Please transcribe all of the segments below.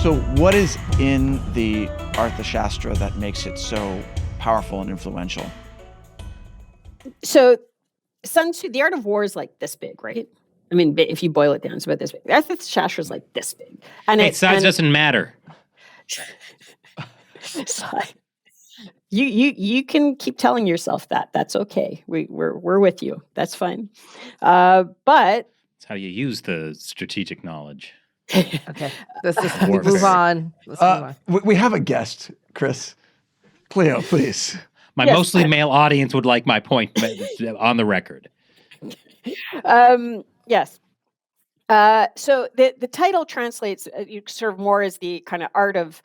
So what is in the Artha Shastra that makes it so powerful and influential? So Sun Tzu, the art of war is like this big, right? I mean, if you boil it down, it's about this big. The Shastra is like this big. And size doesn't matter. You can keep telling yourself that. That's okay. We're with you. That's fine. But That's how you use the strategic knowledge. Okay, let's just move on. We have a guest, Chris. Cleo, please. My mostly male audience would like my point on the record. Yes. So the title translates sort of more as the kind of art of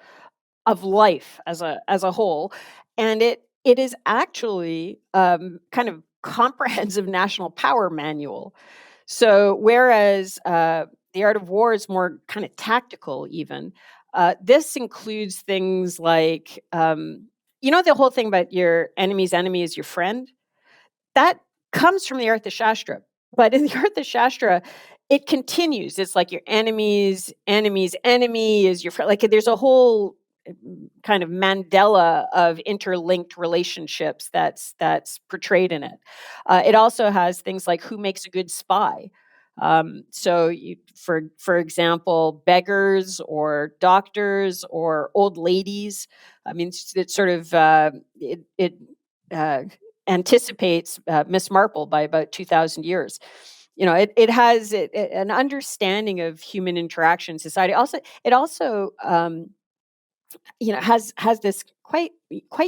life as a whole, and it is actually kind of comprehensive national power manual. So whereas the art of war is more kind of tactical, even this includes things like the whole thing about your enemy's enemy is your friend. That comes from the Artha Shastra, but in the Artha Shastra, it continues. It's like your enemy's enemy is your friend. Like there's a whole kind of Mandela of interlinked relationships that's portrayed in it. It also has things like who makes a good spy. So, for example, beggars or doctors or old ladies. I mean, it's sort of it anticipates Miss Marple by about 2,000 years. It has an understanding of human interaction, society. It also has this quite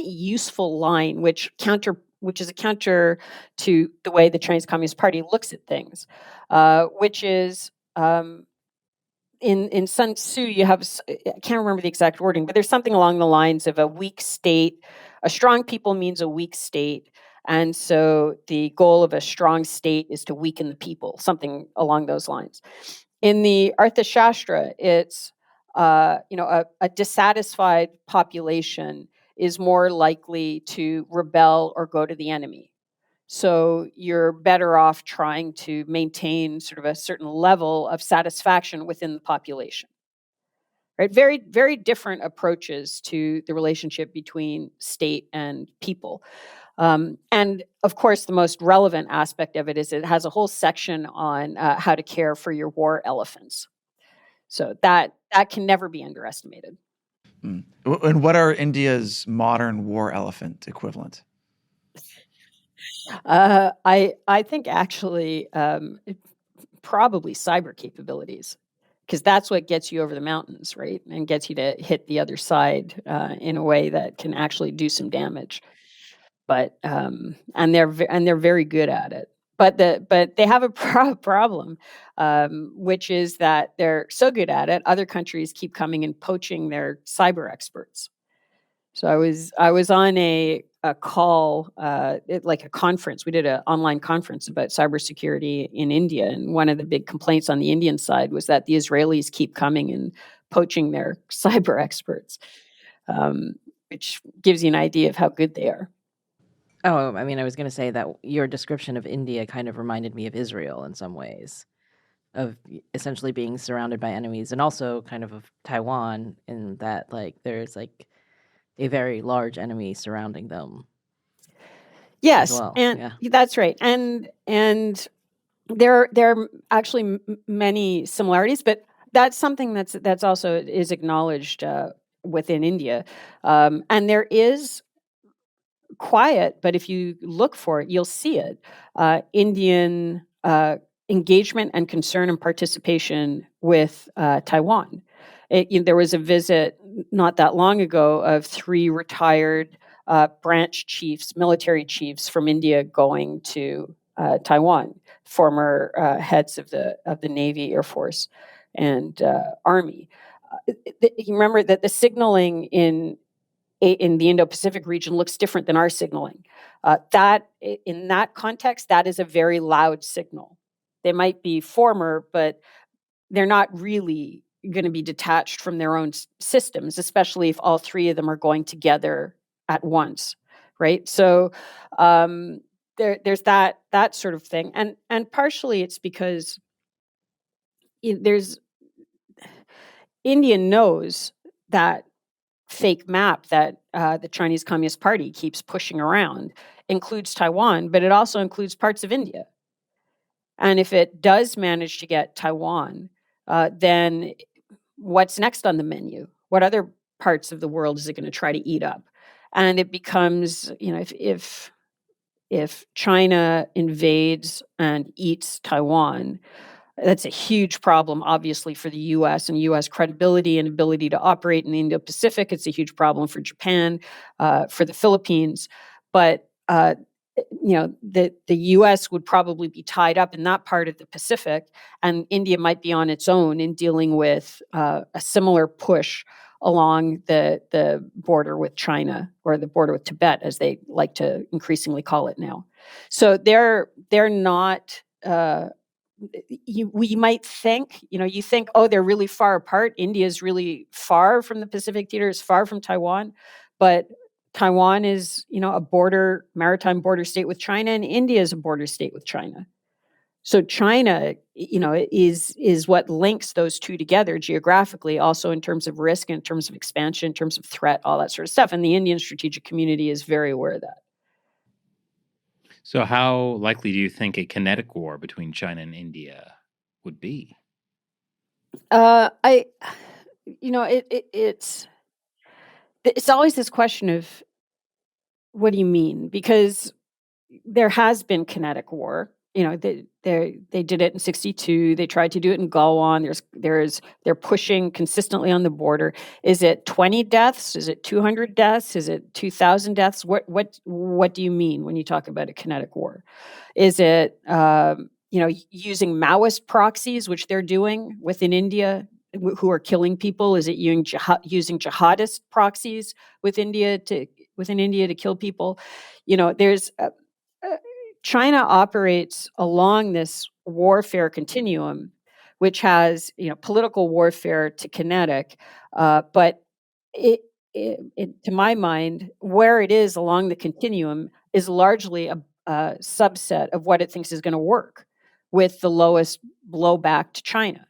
useful line, which is a counter to the way the Chinese Communist Party looks at things, which is in Sun Tzu, you have, I can't remember the exact wording, but there's something along the lines of a weak state. A strong people means a weak state. And so the goal of a strong state is to weaken the people, something along those lines. In the Artha Shastra, it's a dissatisfied population is more likely to rebel or go to the enemy. So you're better off trying to maintain sort of a certain level of satisfaction within the population. Right? Very, very different approaches to the relationship between state and people. And of course, the most relevant aspect of it is it has a whole section on how to care for your war elephants. So that can never be underestimated. And what are India's modern war elephant equivalent? I think actually probably cyber capabilities, because that's what gets you over the mountains, right? And gets you to hit the other side in a way that can actually do some damage. But and they're very good at it. But they have a problem, which is that they're so good at it. Other countries keep coming and poaching their cyber experts. So I was on a call, like a conference. We did an online conference about cybersecurity in India, and one of the big complaints on the Indian side was that the Israelis keep coming and poaching their cyber experts, which gives you an idea of how good they are. Oh, I mean, I was going to say that your description of India kind of reminded me of Israel in some ways, of essentially being surrounded by enemies, and also kind of Taiwan in that, like, there's like a very large enemy surrounding them. Yes, well. and that's right. And there are actually many similarities, but that's something that's also is acknowledged within India, and there is quiet, but if you look for it, you'll see it. Indian engagement and concern and participation with Taiwan. There was a visit not that long ago of 3 retired branch chiefs, military chiefs from India going to Taiwan, former heads of the Navy, Air Force, and Army. You remember that the signaling in the Indo-Pacific region looks different than our signaling. That in that context, that is a very loud signal. They might be former, but they're not really going to be detached from their own systems, especially if all 3 of them are going together at once, right? So there's that sort of thing, and partially it's because there's India knows that fake map that the Chinese Communist Party keeps pushing around includes Taiwan, but it also includes parts of India. And if it does manage to get Taiwan, then what's next on the menu? What other parts of the world is it going to try to eat up? And it becomes, if China invades and eats Taiwan, that's a huge problem, obviously, for the U.S. and U.S. credibility and ability to operate in the Indo-Pacific. It's a huge problem for Japan, for the Philippines. But the U.S. would probably be tied up in that part of the Pacific, and India might be on its own in dealing with a similar push along the border with China, or the border with Tibet, as they like to increasingly call it now. So they're not. We might think, you think, oh, they're really far apart. India is really far from the Pacific theater, is far from Taiwan, but Taiwan is, a maritime border state with China, and India is a border state with China. So China, is what links those two together geographically, also in terms of risk, in terms of expansion, in terms of threat, all that sort of stuff. And the Indian strategic community is very aware of that. So how likely do you think a kinetic war between China and India would be? It's always this question of, what do you mean? Because there has been kinetic war. They did it in 1962. They tried to do it in Galwan. They're pushing consistently on the border. Is it 20 deaths? Is it 200 deaths? Is it 2,000 deaths? What do you mean when you talk about a kinetic war? Is it using Maoist proxies, which they're doing within India, who are killing people? Is it using jihadist proxies within India to kill people? There's China operates along this warfare continuum, which has political warfare to kinetic, but to my mind, where it is along the continuum is largely a subset of what it thinks is going to work with the lowest blowback to China.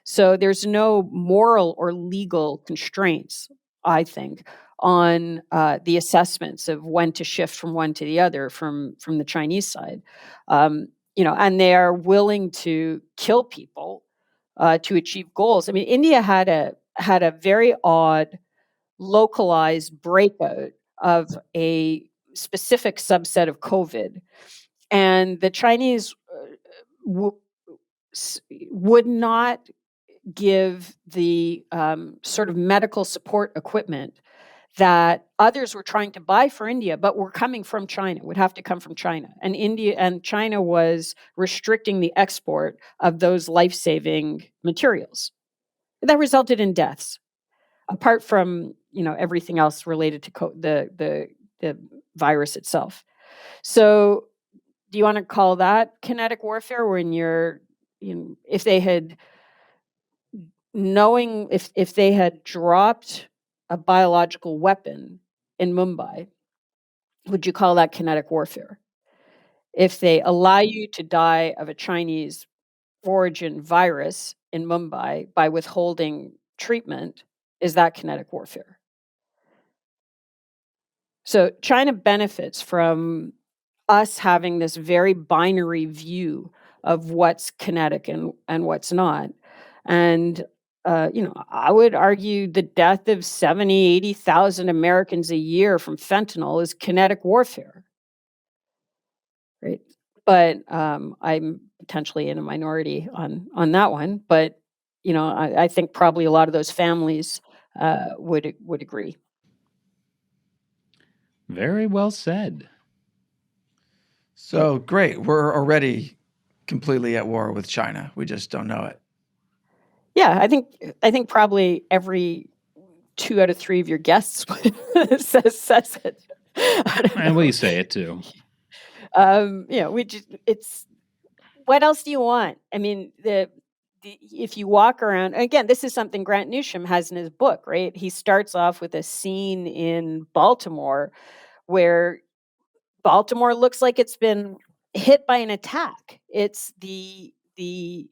So there's no moral or legal constraints, I think, on the assessments of when to shift from one to the other from the Chinese side. And they are willing to kill people to achieve goals. I mean, India had a very odd, localized breakout of a specific subset of COVID, and the Chinese would not give the sort of medical support equipment that others were trying to buy for India, but were coming from China, would have to come from China. And China was restricting the export of those life-saving materials. That resulted in deaths, apart from everything else related to the virus itself. So, do you want to call that kinetic warfare? When if they had if they had dropped a biological weapon in Mumbai, would you call that kinetic warfare? If they allow you to die of a Chinese origin virus in Mumbai by withholding treatment, is that kinetic warfare? So China benefits from us having this very binary view of what's kinetic and what's not. And I would argue the death of 70, 80,000 Americans a year from fentanyl is kinetic warfare, right? But I'm potentially in a minority on that one. But I think probably a lot of those families would agree. Very well said. So great. We're already completely at war with China. We just don't know it. Yeah, I think probably every 2 out of 3 of your guests says it. And we say it too. It's what else do you want? I mean, if you walk around, again, this is something Grant Newsham has in his book, right? He starts off with a scene in Baltimore where Baltimore looks like it's been hit by an attack. It's you've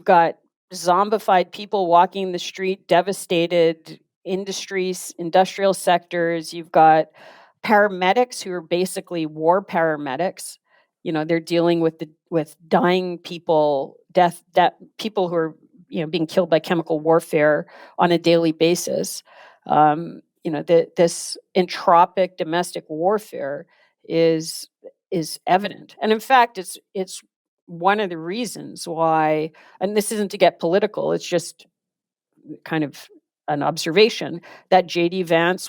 got zombified people walking the street, devastated industries, industrial sectors. You've got paramedics who are basically war paramedics. They're dealing with dying people, death people who are being killed by chemical warfare on a daily basis. This entropic domestic warfare is evident, and in fact, it's one of the reasons why. And this isn't to get political; it's just kind of an observation that J.D. Vance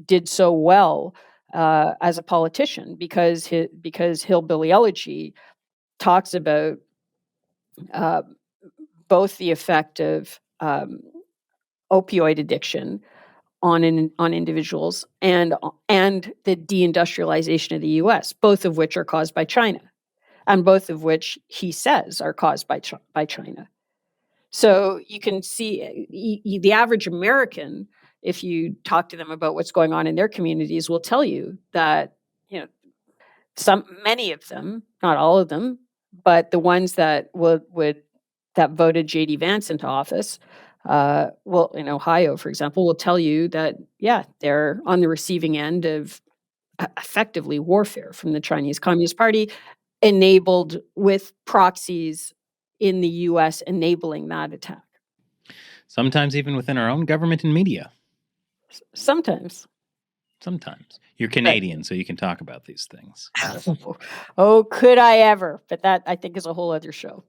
did so well as a politician because Hillbilly Elegy talks about both the effect of opioid addiction on individuals and the deindustrialization of the U.S., both of which are caused by China, and both of which he says are caused by China. So you can see the average American, if you talk to them about what's going on in their communities, will tell you that many of them, not all of them, but the ones that that voted J.D. Vance into office, in Ohio, for example, will tell you that they're on the receiving end of effectively warfare from the Chinese Communist Party, enabled with proxies in the U.S. enabling that attack. Sometimes even within our own government and media. Sometimes. You're Canadian, so you can talk about these things. Oh, could I ever? But that, I think, is a whole other show.